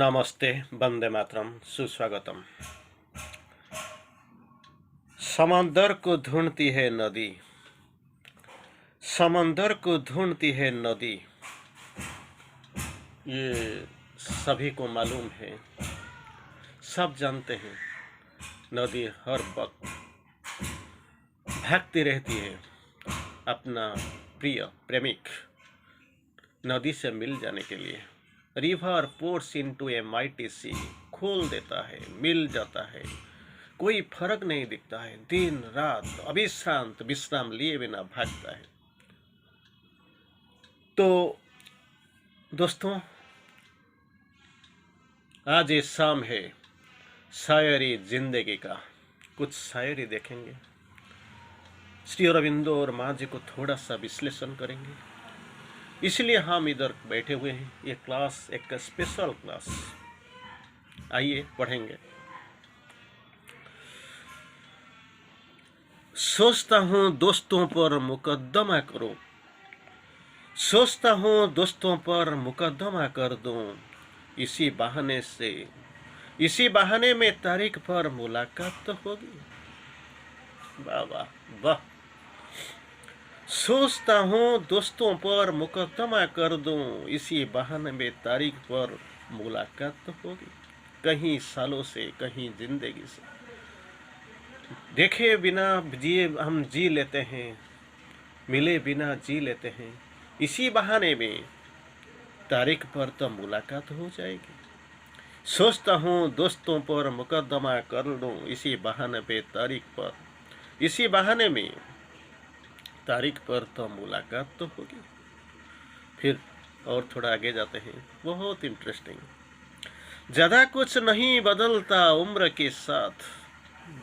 नमस्ते, वंदे मातरम, सुस्वागतम। समंदर को ढूंढती है नदी, समंदर को ढूंढती है नदी। ये सभी को मालूम है, सब जानते हैं। नदी हर वक्त भागती रहती है अपना प्रिय प्रेमिक नदी से मिल जाने के लिए। River pours into a mighty sea, खोल देता है, मिल जाता है, कोई फर्क नहीं दिखता है। दिन रात अविश्रांत विश्राम लिए बिना भागता है। तो दोस्तों, आज ये शाम है शायरी जिंदगी का। कुछ शायरी देखेंगे, श्री अरविंदो और माँ जी को थोड़ा सा विश्लेषण करेंगे। इसलिए हम इधर बैठे हुए हैं। ये क्लास एक स्पेशल क्लास, आइए पढ़ेंगे। सोचता हूँ दोस्तों पर मुकदमा करूं, सोचता हूँ दोस्तों पर मुकदमा कर दूं। इसी बहाने में तारीख पर मुलाकात तो होगी। वाह वाह वाह। सोचता हूँ दोस्तों पर मुकदमा कर दूं, इसी बहाने में तारीख पर मुलाकात तो होगी। कहीं सालों से, कहीं जिंदगी से, देखे बिना जिए हम जी लेते हैं, मिले बिना जी लेते हैं। इसी बहाने में तारीख पर तो मुलाकात हो जाएगी। सोचता हूँ दोस्तों पर मुकदमा कर दूं, इसी बहाने पे तारीख पर, इसी बहाने में तारीख पर तो मुलाकात तो होगी। फिर और थोड़ा आगे जाते हैं, बहुत इंटरेस्टिंग। ज़्यादा कुछ नहीं बदलता उम्र के साथ,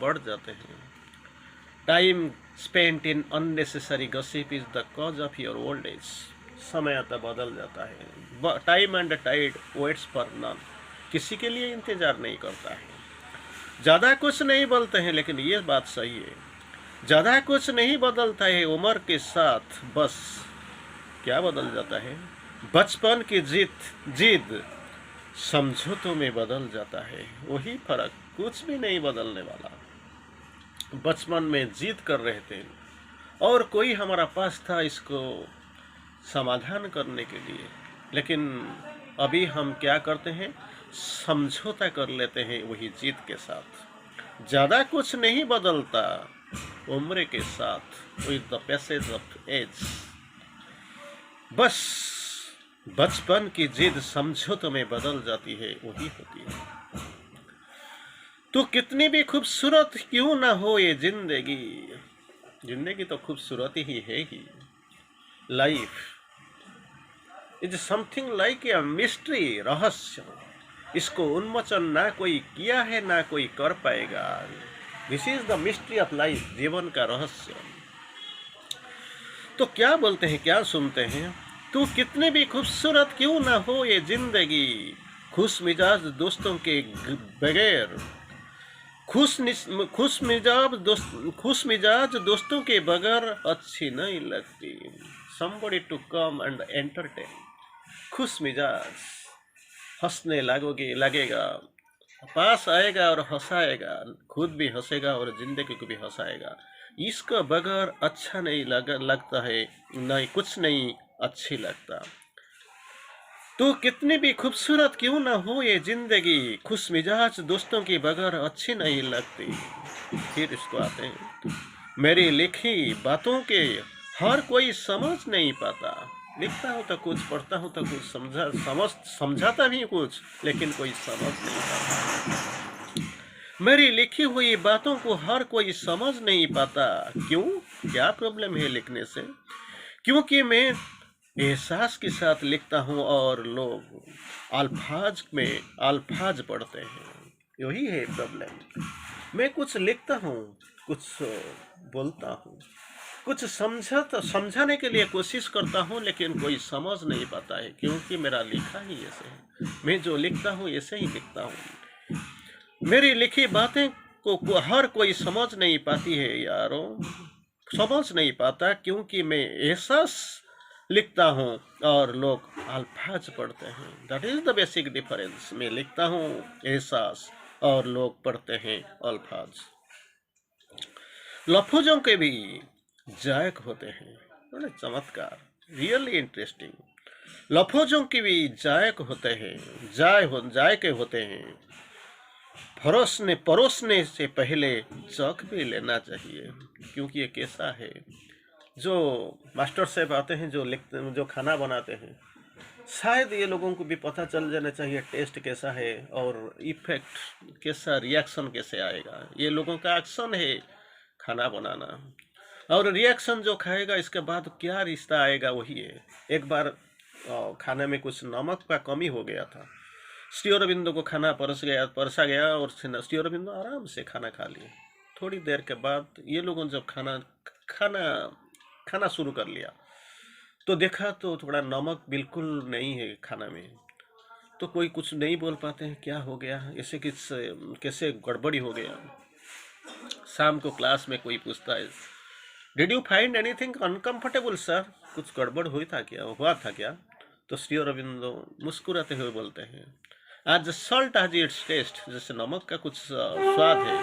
बढ़ जाते हैं। Time spent in unnecessary gossip is the cause of your old age. समय आता बदल जाता है। Time and tide waits for none, किसी के लिए इंतजार नहीं करता है। ज़्यादा कुछ नहीं बोलते हैं, लेकिन ये बात सही है, ज़्यादा कुछ नहीं बदलता है उम्र के साथ। बस क्या बदल जाता है? बचपन की जिद समझौतों में बदल जाता है। वही फर्क, कुछ भी नहीं बदलने वाला। बचपन में जिद कर रहे थे और कोई हमारा पास था इसको समाधान करने के लिए, लेकिन अभी हम क्या करते हैं? समझौता कर लेते हैं वही जिद के साथ। ज़्यादा कुछ नहीं बदलता उम्र के साथ, with the passage of age. बस बचपन की जिद समझौतों में बदल जाती है, वही होती है। तो कितनी भी खूबसूरत क्यों ना हो ये जिंदगी, जिंदगी तो खूबसूरत ही है ही। Life is something like a mystery, रहस्य। इसको उन्मोचन ना कोई किया है, ना कोई कर पाएगा। This is the mystery of life, जीवन का रहस्य। तो क्या बोलते हैं, क्या सुनते हैं? तू कितने भी खूबसूरत क्यों ना हो ये जिंदगी, खुश मिजाज दोस्तों के बगैर, खुश मिजाज दोस्तों के बगैर अच्छी नहीं लगती। somebody to come and entertain। खुश मिजाज, हंसने लगेगा, पास आएगा और हंसाएगा, खुद भी हंसेगा और जिंदगी को भी हंसाएगा। इसका बगैर अच्छा नहीं लगता है, नहीं कुछ नहीं अच्छी लगता। तो कितनी भी खूबसूरत क्यों ना हो ये जिंदगी, खुश मिजाज दोस्तों के बगैर अच्छी नहीं लगती। फिर इसको आते हैं, मेरी लिखी बातों के हर कोई समझ नहीं पाता। लिखता हूँ तो कुछ, पढ़ता हूँ तो कुछ, समझाता भी कुछ, लेकिन कोई समझ नहीं पाता। मेरी लिखी हुई बातों को हर कोई समझ नहीं पाता। क्यों? क्या प्रॉब्लम है लिखने से? क्योंकि मैं एहसास के साथ लिखता हूँ और लोग अल्फाज पढ़ते हैं। यही है प्रॉब्लम। मैं कुछ लिखता हूँ, कुछ बोलता हूँ, कुछ समझाने के लिए कोशिश करता हूँ, लेकिन कोई समझ नहीं पाता है, क्योंकि मेरा लिखा ही ऐसे है। मैं जो लिखता हूँ ऐसे ही लिखता हूँ। मेरी लिखी बातें को हर कोई समझ नहीं पाती है यारों, समझ नहीं पाता, क्योंकि मैं एहसास लिखता हूँ और लोग अल्फाज पढ़ते हैं। That is the basic difference. मैं लिखता हूँ एहसास और लोग पढ़ते हैं अल्फाज। लफ्जों के भी जायक होते हैं। बड़े चमत्कार, रियली इंटरेस्टिंग। लफ्जों के भी जायक होते हैं, जायके होते हैं। परोसने से पहले चख भी लेना चाहिए, क्योंकि ये कैसा है, जो मास्टर साहब आते हैं, जो लिखते, जो खाना बनाते हैं, शायद ये लोगों को भी पता चल जाना चाहिए टेस्ट कैसा है और इफेक्ट कैसा, रिएक्शन कैसे आएगा। ये लोगों का एक्शन है खाना बनाना, और रिएक्शन जो खाएगा इसके बाद क्या रिश्ता आएगा वही है। एक बार खाने में कुछ नमक का कमी हो गया था। श्री अरविंदो को खाना परसा गया और श्री अरविंदो आराम से खाना खा लिए। थोड़ी देर के बाद ये लोगों जब खाना खाना खाना शुरू कर लिया तो देखा तो थोड़ा नमक बिल्कुल नहीं है खाना में। तो कोई कुछ नहीं बोल पाते हैं, क्या हो गया, ऐसे कैसे गड़बड़ी हो गया। शाम को क्लास में कोई पूछता है, did you find anything uncomfortable sir, कुछ गड़बड़ हुआ था क्या। तो श्री अरविंदो मुस्कुराते हुए बोलते हैं, आज सॉल्ट हैज इट्स टेस्ट, जैसे नमक का कुछ स्वाद है,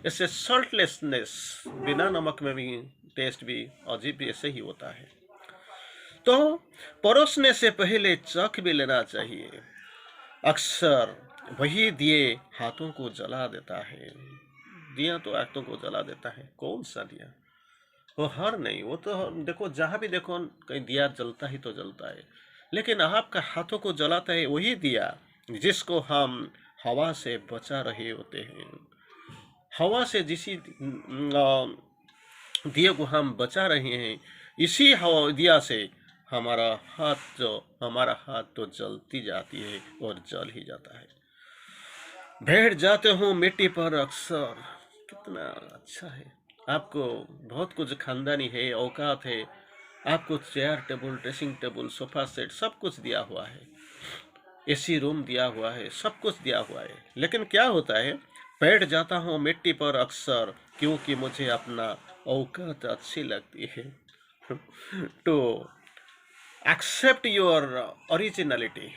ऐसे सॉल्टलेसनेस, बिना नमक में भी टेस्ट भी अजीब भी ऐसे ही होता है। तो परोसने से पहले चख भी लेना चाहिए। अक्सर वही दिए हाथों को जला देता है। दिया तो हाथों को जला देता है, कौन सा दिया, वो हर नहीं, वो तो देखो जहाँ भी देखो कहीं दिया जलता ही तो जलता है, लेकिन आपका हाथों को जलाता है वही दिया जिसको हम हवा से बचा रहे होते हैं। हवा से दिए को हम बचा रहे हैं, इसी हवा दिया से हमारा हाथ तो जलती जाती है और जल ही जाता है। बैठ जाते हो मिट्टी पर अक्सर, कितना अच्छा है। आपको बहुत कुछ खानदानी है, औकात है, आपको chair table, dressing table, sofa set सब कुछ दिया हुआ है, एसी रूम दिया हुआ है, सब कुछ दिया हुआ है, लेकिन क्या होता है, बैठ जाता हूँ मिट्टी पर अक्सर, क्योंकि मुझे अपना औकात अच्छी लगती है। To accept your originality,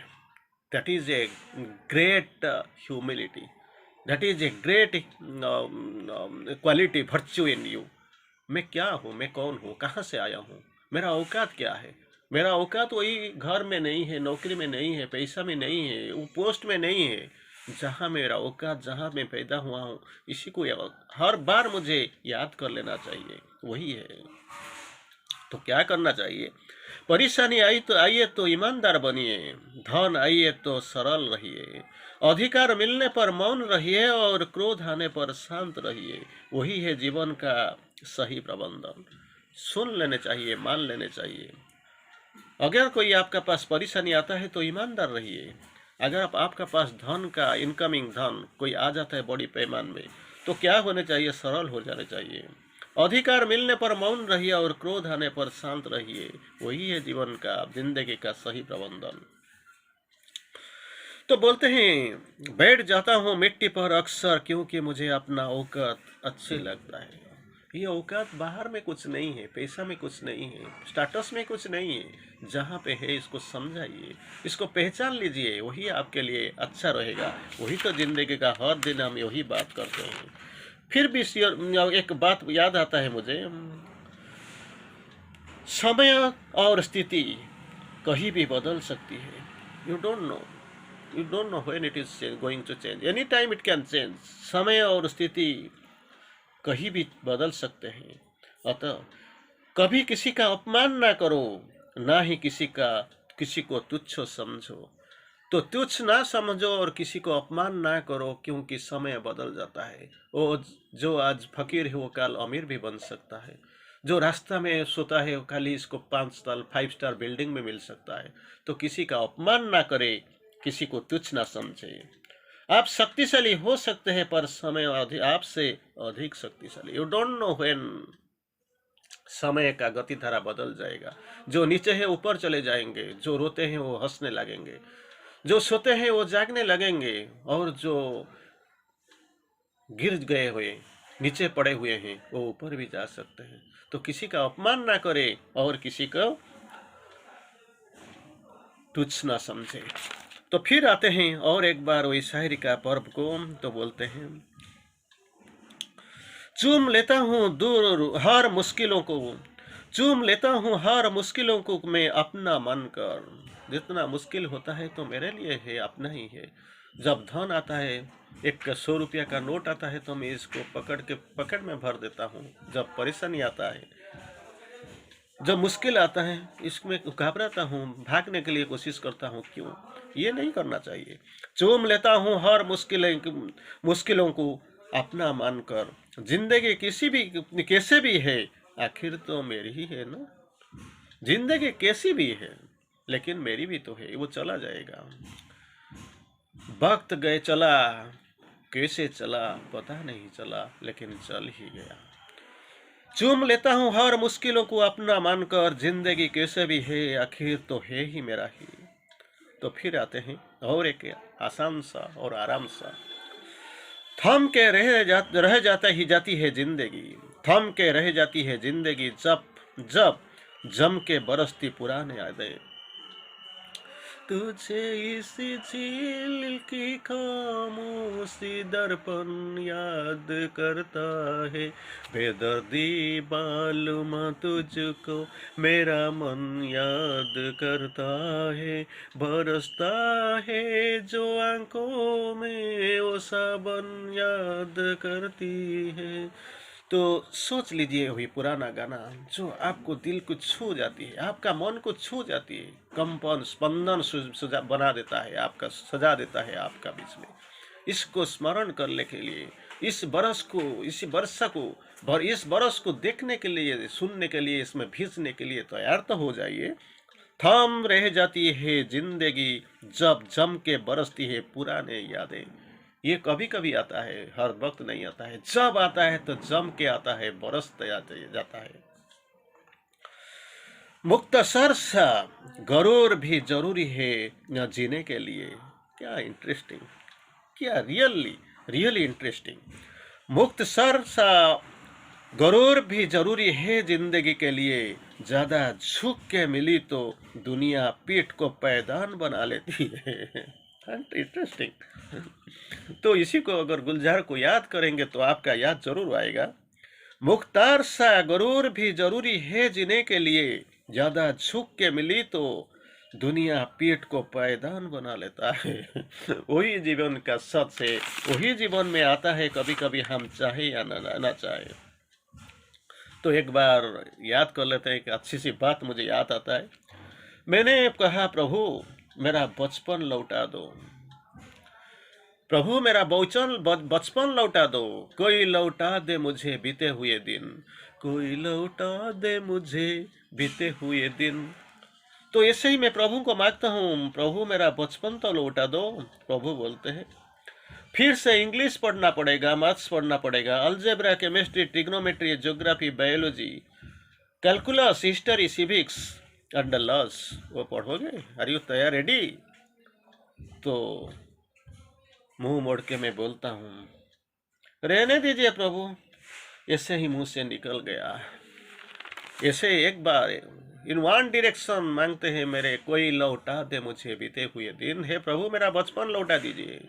that is a great humility, that is a great quality, virtue in you। मैं क्या हूँ, मैं कौन हूँ, कहाँ से आया हूँ, मेरा औकात क्या है। मेरा औकात वही घर में नहीं है, नौकरी में नहीं है, पैसा में नहीं है, वो पोस्ट में नहीं है। जहाँ मेरा औकात, जहाँ मैं पैदा हुआ हूँ, इसी को हर बार मुझे याद कर लेना चाहिए, वही है। तो क्या करना चाहिए, परेशानी आइए तो ईमानदार बनिए, धन आइए तो सरल रहिए, अधिकार मिलने पर मौन रहिए और क्रोध आने पर शांत रहिए। वही है जीवन का सही प्रबंधन। सुन लेने चाहिए, मान लेने चाहिए। अगर कोई आपका पास परेशानी आता है तो ईमानदार रहिए। अगर आपका पास धन का इनकमिंग धन कोई आ जाता है बड़ी पैमान में, तो क्या होने चाहिए, सरल हो जाने चाहिए। अधिकार मिलने पर मौन रहिए और क्रोध आने पर शांत रहिए। वही है जीवन का, जिंदगी का सही प्रबंधन। तो बोलते हैं, बैठ जाता हूँ मिट्टी पर अक्सर, क्योंकि मुझे अपना औकात अच्छे लगता है। ये औकात बाहर में कुछ नहीं है, पैसा में कुछ नहीं है, स्टेटस में कुछ नहीं है, जहाँ पे है इसको समझाइए, इसको पहचान लीजिए, वही आपके लिए अच्छा रहेगा। वही तो जिंदगी का हर दिन हम यही बात करते हैं। फिर भी एक बात याद आता है मुझे, समय और स्थिति कहीं भी बदल सकती है। You don't know, you don't know when it is going to change, any time it can change. समय और स्थिति कहीं भी बदल सकते हैं। अतः कभी किसी का अपमान ना करो, ना ही किसी को तुच्छ समझो। तो तुच्छ ना समझो और किसी को अपमान ना करो, क्योंकि समय बदल जाता है। वो जो आज फकीर है वो कल अमीर भी बन सकता है। जो रास्ता में सोता है वो कल इसको 5 स्टार 5 स्टार बिल्डिंग में मिल सकता है। तो किसी का अपमान ना करे, किसी को तुच्छ ना समझे। आप शक्तिशाली हो सकते हैं, पर समय आपसे अधिक शक्तिशाली। यू डोंट नो व्हेन समय का गति धारा बदल जाएगा। जो नीचे है ऊपर चले जाएंगे, जो रोते हैं वो हंसने लगेंगे, जो सोते हैं वो जागने लगेंगे, और जो गिर गए हुए, नीचे पड़े हुए हैं, वो ऊपर भी जा सकते हैं। तो किसी का अपमान ना करें और किसी को तुच्छ ना समझे। तो फिर आते हैं और एक बार वही शायरी का पर्व को, तो बोलते हैं, चूम लेता हूँ दूर हर मुश्किलों को, चूम लेता हूँ हर मुश्किलों को मैं अपना मन कर। जितना मुश्किल होता है तो मेरे लिए है, अपना ही है। जब धन आता है, एक 100 रुपया का नोट आता है, तो मैं इसको पकड़ के पकड़ में भर देता हूँ। जब परेशानी आता है, जब मुश्किल आता है, इसमें घबराता हूँ, भागने के लिए कोशिश करता हूँ। क्यों? ये नहीं करना चाहिए। चूम लेता हूँ हर मुश्किलों को अपना मानकर। जिंदगी किसी भी कैसे भी है, आखिर तो मेरी ही है ना। जिंदगी कैसी भी है, लेकिन मेरी भी तो है। वो चला जाएगा। वक्त गए चला, कैसे चला पता नहीं चला, लेकिन चल ही गया। चूम लेता हूँ हर मुश्किलों को अपना मानकर। जिंदगी कैसे भी है, आखिर तो है ही मेरा ही। तो फिर आते हैं और एक आसान सा और आराम सा। थम के रह जाता ही जाती है जिंदगी, थम के रह जाती है जिंदगी, जब जब जम के बरसती पुराने यादें। तुझे इस झील की खामोशी दर्पण याद करता है, बेदर्दी मालूम तुझको मेरा मन याद करता है। बरसता है जो आंखों में वो सावन याद करती है। तो सोच लीजिए वही पुराना गाना जो आपको दिल को छू जाती है, आपका मन को छू जाती है, कंपन स्पंदन सजा बना देता है, आपका सजा देता है आपका बीच में। इसको स्मरण करने के लिए, इस बरस को, इसी वर्षा को, इस बरस को देखने के लिए, सुनने के लिए, इसमें भीजने के लिए तैयार तो हो जाइए। थम रह जाती है जिंदगी, जब जम के बरसती है पुराने यादें। ये कभी कभी आता है, हर वक्त नहीं आता है। जब आता है तो जम के आता है, बरसता जाता है। मुक्तसर सा गरूर भी जरूरी है न जीने के लिए। क्या इंटरेस्टिंग, क्या रियली इंटरेस्टिंग। मुक्तसर सा गरूर भी जरूरी है जिंदगी के लिए। ज्यादा झुक के मिली तो दुनिया पीठ को पैदान बना लेती है। इंटरेस्टिंग। तो इसी को अगर गुलजार को याद करेंगे तो आपका याद जरूर आएगा। मुख्तार सा गरूर भी जरूरी है जीने के लिए। ज्यादा झुक के मिली तो दुनिया पीठ को पायदान बना लेता है। वही जीवन का सच है, वही जीवन में आता है, कभी कभी हम चाहे या ना चाहे। तो एक बार याद कर लेते हैं। एक अच्छी सी बात मुझे याद आता है। मैंने कहा, प्रभु मेरा बचपन लौटा दो, प्रभु मेरा बचपन लौटा दो। कोई लौटा दे मुझे बीते हुए दिन, कोई लौटा दे मुझे बीते हुए दिन। तो ऐसे ही मैं प्रभु को मांगता हूँ, प्रभु मेरा बचपन तो लौटा दो। प्रभु बोलते हैं फिर से इंग्लिश पढ़ना पड़ेगा, मैथ्स पढ़ना पड़ेगा, algebra, chemistry, trigonometry, geography, biology, calculus, history, civics and loss. वो पढ़ोगे? आर यू तैयार, रेडी? तो मुंह मोड़ के मैं बोलता हूँ, रहने दीजिए प्रभु। ऐसे ही मुंह से निकल गया। ऐसे एक बार इन वन डायरेक्शन मांगते हैं मेरे, कोई लौटा दे मुझे बीते हुए दिन। हे प्रभु मेरा बचपन लौटा दीजिए।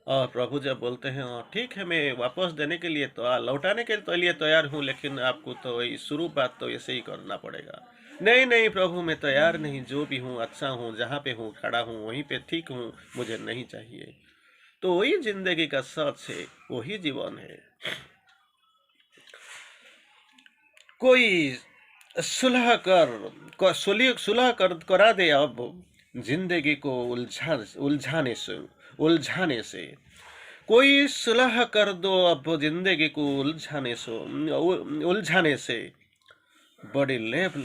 और प्रभु जब बोलते हैं, ठीक है मैं वापस देने के लिए तो लौटाने के लिए तैयार हूँ, लेकिन आपको तो शुरू बात तो ऐसे ही करना पड़ेगा। नहीं नहीं प्रभु मैं तैयार नहीं, जो भी हूँ अच्छा हूँ, जहाँ पे हूँ खड़ा हूँ वहीं पे ठीक हूँ, मुझे नहीं चाहिए। तो वही जिंदगी का सच है, वही जीवन है। कोई सुलह करा दे अब जिंदगी को उलझाने से। कोई सुलह कर दो अब जिंदगी को उलझाने से। बड़ी लेप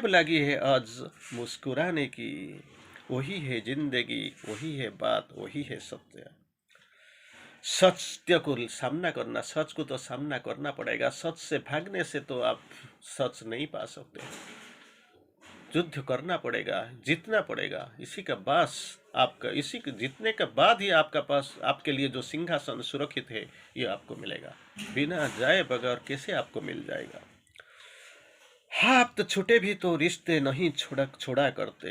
लगी है आज मुस्कुराने की। वही है जिंदगी, वही है बात, वही है सत्य। सत्य को सामना करना, सच को तो सामना करना पड़ेगा। सच से भागने से तो आप सच नहीं पा सकते। युद्ध करना पड़ेगा, जीतना पड़ेगा। इसी का पास आपका, इसी के जीतने के बाद ही आपका पास, आपके लिए जो सिंहासन सुरक्षित है ये आपको मिलेगा। बिना जाए बगैर कैसे आपको मिल जाएगा। हाथ छूटे भी तो रिश्ते नहीं छोड़ा करते।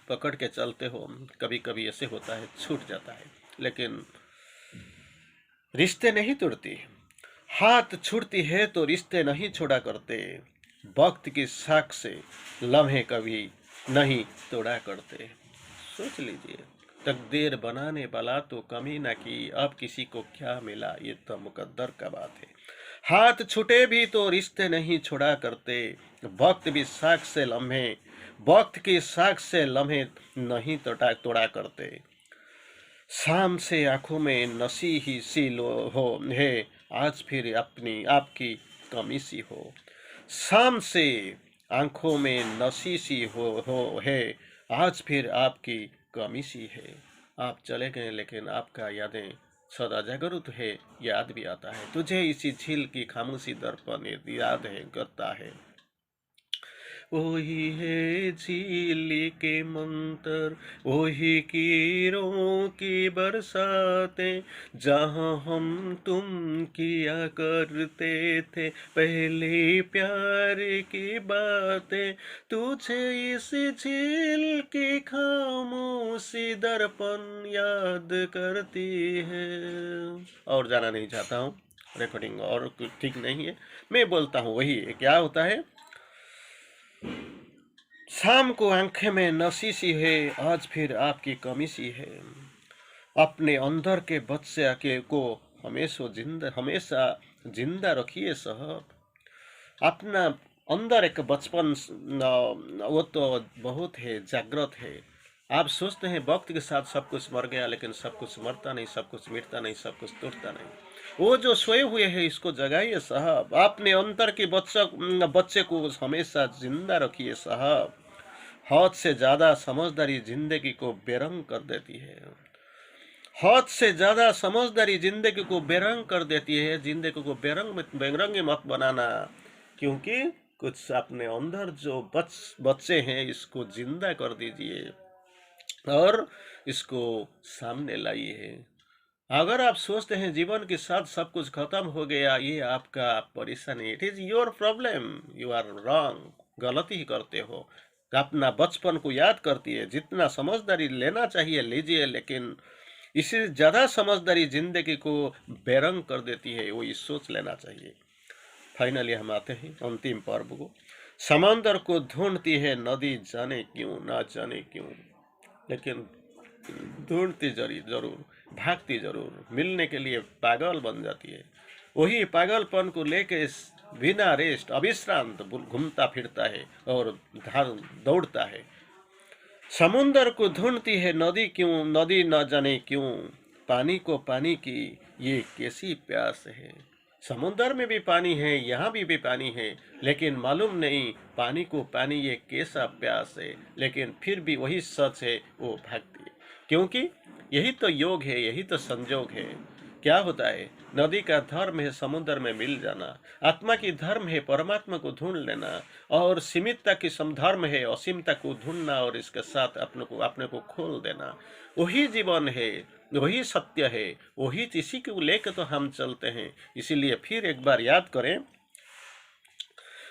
पकड़ के चलते हो, कभी कभी ऐसे होता है छूट जाता है, लेकिन रिश्ते नहीं तोड़ती। हाथ छूटती है तो रिश्ते नहीं छोड़ा करते। वक्त की साख से लम्हे कभी नहीं तोड़ा करते। सोच लीजिए, तकदीर बनाने वाला तो कमी ना की, अब किसी को क्या मिला ये तो मुकद्दर का बात है। हाथ छूटे भी तो रिश्ते नहीं छोड़ा करते। वक्त भी साख से लम्हे वक्त की साख से लम्हे नहीं तोड़ा करते। शाम से आंखों में नशी ही सी लो हो है, आज फिर अपनी आपकी कमी सी हो। शाम से आंखों में नशी सी हो है, आज फिर आपकी कमी सी है। आप चले गए लेकिन आपका यादें सदा जागरूक है, याद भी आता है तुझे इसी झील की खामोशी दर्पण याद है करता है। वही है झील के मंतर, वही कीरों की बरसातें, जहाँ हम तुम किया करते थे पहले प्यार की बातें। तुझे इस झील की खामोशी दर्पण याद करती है। और जाना नहीं चाहता हूँ, रिकॉर्डिंग और कुछ ठीक नहीं है, मैं बोलता हूँ वही है। क्या होता है, शाम को आंखें में नशी सी है, आज फिर आपकी कमी सी है। अपने अंदर के बच्चे के को हमेशा जिंदा रखिए साहब। अपना अंदर एक बचपन वो तो बहुत है, जागृत है। आप सोचते हैं वक्त के साथ सब कुछ मर गया, लेकिन सब कुछ मरता नहीं, सब कुछ मिटता नहीं, सब कुछ टूटता नहीं। वो जो सोए हुए हैं इसको जगाइए साहब। अपने अंतर के बच्चे को हमेशा जिंदा रखिए साहब। हद से ज्यादा समझदारी जिंदगी को बेरंग कर देती है। हद से ज्यादा समझदारी जिंदगी को बेरंग कर देती है। जिंदगी को बेरंग मत बनाना, क्योंकि कुछ अपने अंदर जो बच्चे हैं इसको जिंदा कर दीजिए और इसको सामने लाइए। अगर आप सोचते हैं जीवन के साथ सब कुछ खत्म हो गया, ये आपका परेशानी, it is your problem, you are wrong, गलती ही करते हो। अपना बचपन को याद करती है, जितना समझदारी लेना चाहिए लीजिए, लेकिन इससे ज्यादा समझदारी जिंदगी को बेरंग कर देती है, वो ये सोच लेना चाहिए। फाइनली हम आते हैं अंतिम पर्व को। समंदर को ढूंढती है नदी, जाने क्यों ना जाने क्यों, लेकिन ढूंढती जरूर, भागती जरूर, मिलने के लिए पागल बन जाती है। वही पागलपन को लेके बिना रेस्ट अविश्रांत घूमता फिरता है और दौड़ता है। समुंदर को ढूंढती है नदी, क्यों नदी न जाने क्यों, पानी को पानी की ये कैसी प्यास है। समुंदर में भी पानी है, यहाँ भी पानी है, लेकिन मालूम नहीं पानी को पानी ये कैसा प्यास है। लेकिन फिर भी वही सच है, वो भागती है, क्योंकि यही तो योग है, यही तो संजोग है। क्या होता है, नदी का धर्म है समुद्र में मिल जाना, आत्मा की धर्म है परमात्मा को ढूंढ लेना, और सीमितता की समधर्म है असीमता को ढूंढना और इसके साथ अपने को खोल देना। वही जीवन है, वही सत्य है, वही इसी को लेकर तो हम चलते हैं। इसीलिए फिर एक बार याद करें,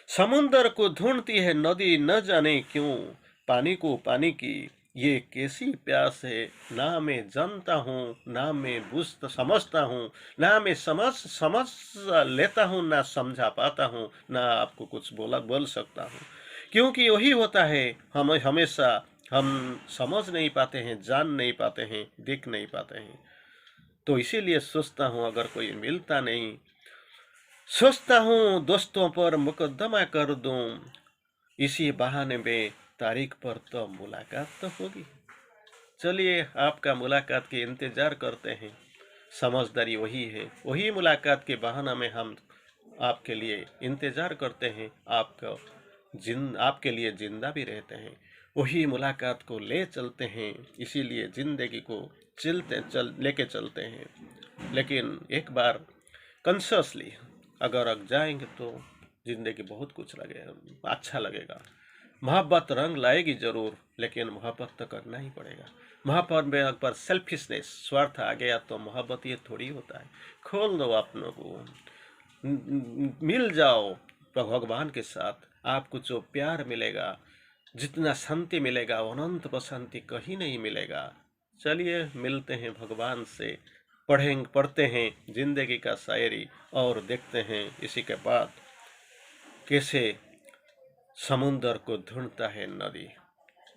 समुंदर को ढूंढती है नदी न जाने क्यों, पानी को पानी की ये कैसी प्यास है। ना मैं जानता हूँ, ना मैं समझता हूँ, ना मैं समझ लेता हूँ, ना समझा पाता हूँ, ना आपको कुछ बोल सकता हूँ। क्योंकि वही होता है, हम हमेशा हम समझ नहीं पाते हैं, जान नहीं पाते हैं, देख नहीं पाते हैं। तो इसीलिए सोचता हूँ अगर कोई मिलता नहीं, सोचता हूँ दोस्तों पर मुकदमा कर दूं, इसी बहाने में तारीख पर तो मुलाकात तो होगी। चलिए आपका मुलाकात के इंतजार करते हैं। समझदारी वही है, वही मुलाकात के बहाना में हम आपके लिए इंतजार करते हैं, आपके लिए जिंदा भी रहते हैं। वही मुलाकात को ले चलते हैं, इसीलिए जिंदगी को लेके चलते हैं। लेकिन एक बार कॉन्शियसली अगर जाएंगे तो जिंदगी बहुत कुछ लगेगा, अच्छा लगेगा। मोहब्बत रंग लाएगी जरूर, लेकिन मोहब्बत तो करना ही पड़ेगा। मोहब्बत में पर सेल्फिशनेस, स्वार्थ आ गया तो मोहब्बत ये थोड़ी होता है। खोल दो अपनों को, मिल जाओ, भगवान के साथ आपको जो प्यार मिलेगा, जितना शांति मिलेगा, वो अनंत शांति कहीं नहीं मिलेगा। चलिए मिलते हैं भगवान से, पढ़ते हैं जिंदगी का शायरी और देखते हैं इसी के बाद कैसे समुंदर को ढूंढता है नदी।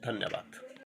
धन्यवाद।